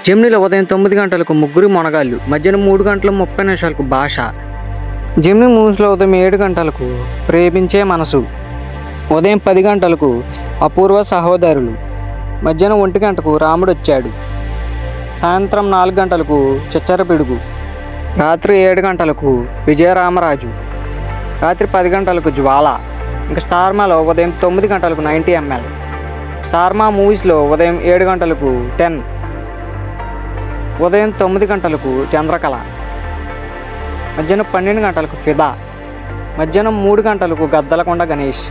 జెమినీలో ఉదయం 9 గంటలకు ముగ్గురు మొనగాళ్ళు, మధ్యాహ్నం 3 గంటల 30 నిమిషాలకు భాష. జెమినీ మూవీస్లో ఉదయం 7 గంటలకు ప్రేమించే మనసు, ఉదయం 10 గంటలకు అపూర్వ సహోదరులు, మధ్యాహ్నం 1 గంటకు రాముడు వచ్చాడు, సాయంత్రం 4 గంటలకు చిచ్చర పిడుగు, రాత్రి 7 గంటలకు విజయరామరాజు, రాత్రి 10 గంటలకు జ్వాల. ఇంకా స్టార్మాలో ఉదయం 9 గంటలకు 90 ml. స్టార్మా మూవీస్లో ఉదయం 7 గంటలకు 10, ఉదయం 9 గంటలకు చంద్రకళ, మధ్యాహ్నం 12 గంటలకు ఫిదా, మధ్యాహ్నం 3 గంటలకు గద్దలకొండ గణేష్,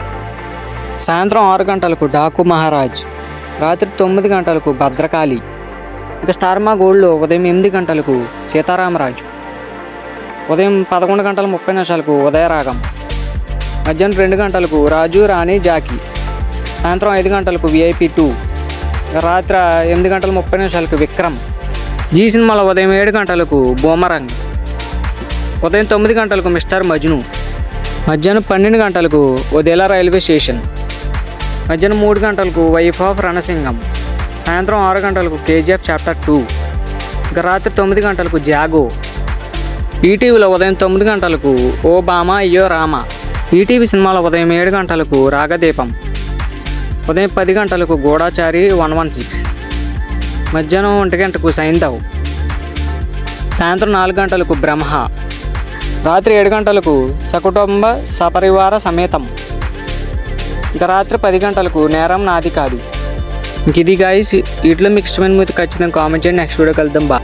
సాయంత్రం 6 గంటలకు డాకు మహారాజ్, రాత్రి 9 గంటలకు భద్రకాళి. ఇంకా స్టార్మా గోల్డ్లో ఉదయం 8 గంటలకు సీతారామరాజు, ఉదయం 11 గంటల 30 నిమిషాలకు ఉదయరాగం, మధ్యాహ్నం 2 గంటలకు రాజు రాణి జాకీ, సాయంత్రం 5 గంటలకు VIP 2, రాత్రి 8 గంటల 30 నిమిషాలకు విక్రమ్. జీ సినిమాలో ఉదయం 7 గంటలకు బూమరంగ్, ఉదయం 9 గంటలకు మిస్టర్ మజ్ను, మధ్యాహ్నం 12 గంటలకు ఒదేలా రైల్వే స్టేషన్, మధ్యాహ్నం 3 గంటలకు వైఫ్ ఆఫ్ రణసింగం, సాయంత్రం 6 గంటలకు KGF చాప్టర్ 2, ఇంకా రాత్రి 9 గంటలకు జాగో. ఈటీవీలో ఉదయం 9 గంటలకు ఓ బామా అయ్యో రామ. ఈటీవీ సినిమాలో ఉదయం 7 గంటలకు రాగదీపం, ఉదయం 10 గంటలకు గూఢాచారి 116, మధ్యాహ్నం 1 గంటకు సైంధవ్, సాయంత్రం 4 గంటలకు బ్రహ్మ, రాత్రి 7 గంటలకు సకుటుంబ సపరివార సమేతం, ఇంకా రాత్రి 10 గంటలకు నేరం నాది కాదు. ఇంక ఇది గాయస్, వీటిలో మీకు ఇష్టమైన మూవీ ఖచ్చితంగా కామెంట్ చేయండి. నెక్స్ట్ వీడియో కలుద్దాం. బా.